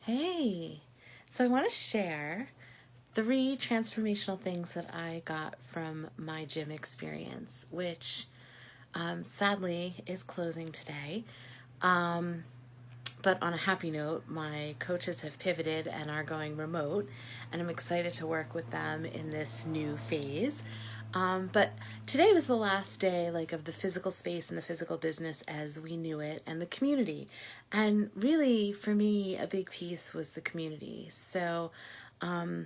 Hey, so I want to share 3 transformational things that I got from my gym experience, which sadly is closing today. But on a happy note, my coaches have pivoted and are going remote, and I'm excited to work with them in this new phase. But today was the last day, like, of the physical space and the physical business as we knew it, and the community. And really, for me, a big piece was the community. So I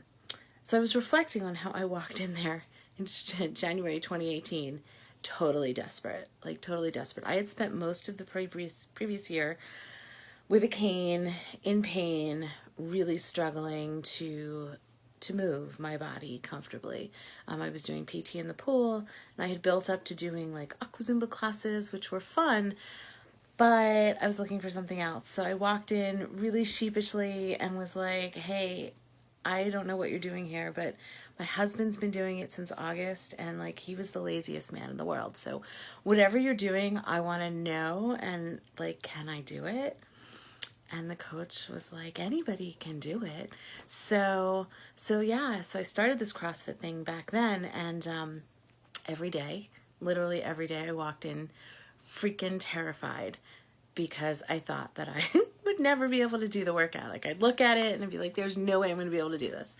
was reflecting on how I walked in there in January 2018, totally desperate, like totally desperate. I had spent most of the previous year with a cane, in pain, really struggling to move my body comfortably. I was doing PT in the pool, and I had built up to doing like aqua Zumba classes, which were fun, but I was looking for something else. So I walked in really sheepishly and was like, hey, I don't know what you're doing here, but my husband's been doing it since August, and like he was the laziest man in the world. So whatever you're doing, I want to know, and like, can I do it? And the coach was like, anybody can do it. So I started this CrossFit thing back then, and every day, literally every day, I walked in freaking terrified because I thought that I would never be able to do the workout. Like, I'd look at it and I'd be like, there's no way I'm going to be able to do this.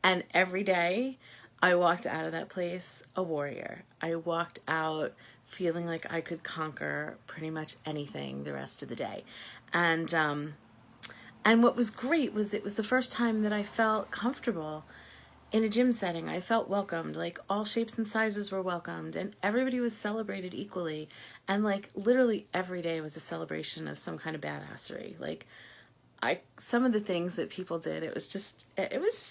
And every day I walked out of that place a warrior. I walked out feeling like I could conquer pretty much anything the rest of the day. And what was great was it was the first time that I felt comfortable in a gym setting. I felt welcomed, like all shapes and sizes were welcomed, and everybody was celebrated equally. And like literally every day was a celebration of some kind of badassery. Like, some of the things that people did, it was just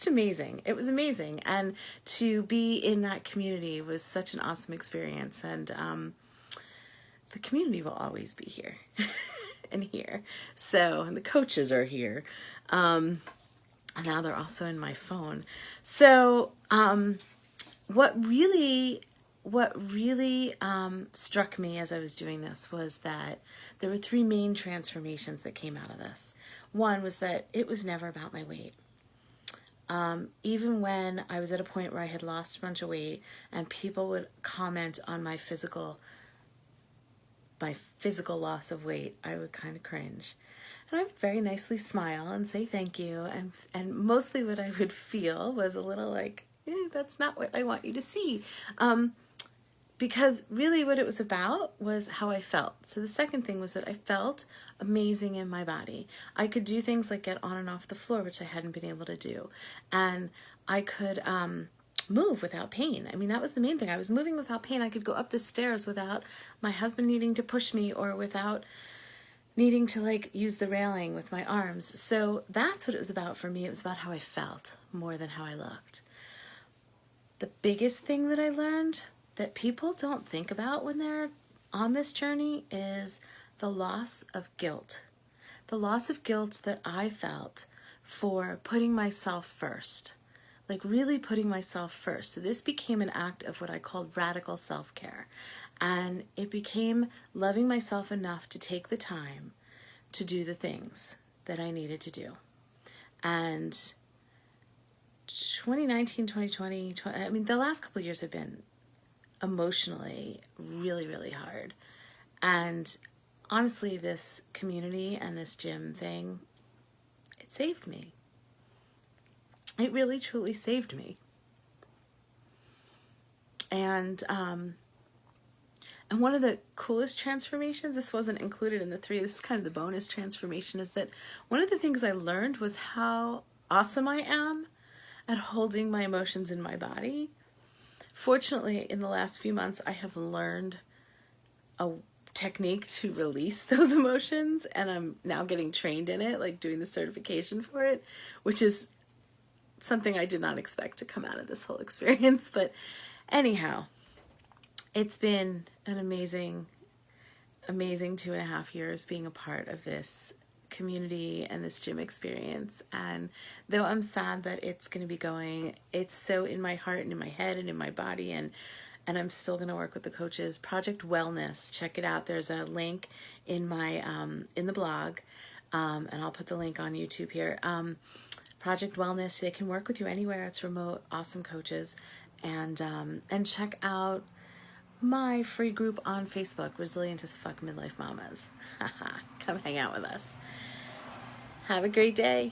amazing. It was amazing. And to be in that community was such an awesome experience. And the community will always be here and here. So, and the coaches are here. And now they're also in my phone. So, what really struck me as I was doing this was that there were 3 main transformations that came out of this. One was that it was never about my weight. Even when I was at a point where I had lost a bunch of weight and people would comment on my physical loss of weight, I would kind of cringe. And I would very nicely smile and say thank you. And mostly what I would feel was a little like, that's not what I want you to see. Because really what it was about was how I felt. So the second thing was that I felt amazing in my body. I could do things like get on and off the floor, which I hadn't been able to do. And I could move without pain. I mean, that was the main thing. I was moving without pain. I could go up the stairs without my husband needing to push me, or without needing to like use the railing with my arms. So that's what it was about for me. It was about how I felt more than how I looked. The biggest thing that I learned that people don't think about when they're on this journey is the loss of guilt. The loss of guilt that I felt for putting myself first, like really putting myself first. So this became an act of what I called radical self-care. And it became loving myself enough to take the time to do the things that I needed to do. And 2019, 2020, I mean, the last couple of years have been emotionally really, really hard. And honestly, this community and this gym thing, it saved me. It really, truly saved me. And one of the coolest transformations, this wasn't included in the 3, this is kind of the bonus transformation, is that one of the things I learned was how awesome I am at holding my emotions in my body. Fortunately, in the last few months, I have learned a technique to release those emotions, and I'm now getting trained in it, like doing the certification for it, which is something I did not expect to come out of this whole experience. But anyhow, it's been an amazing 2.5 years being a part of this community and this gym experience. And though I'm sad that it's going to be going, it's so in my heart and in my head and in my body, and I'm still going to work with the coaches. Project Wellness, check it out. There's a link in my in the blog and I'll put the link on YouTube here. Project Wellness, they can work with you anywhere. It's remote, awesome coaches. And check out my free group on Facebook, Resilient as Fuck Midlife Mamas. Come hang out with us. Have a great day.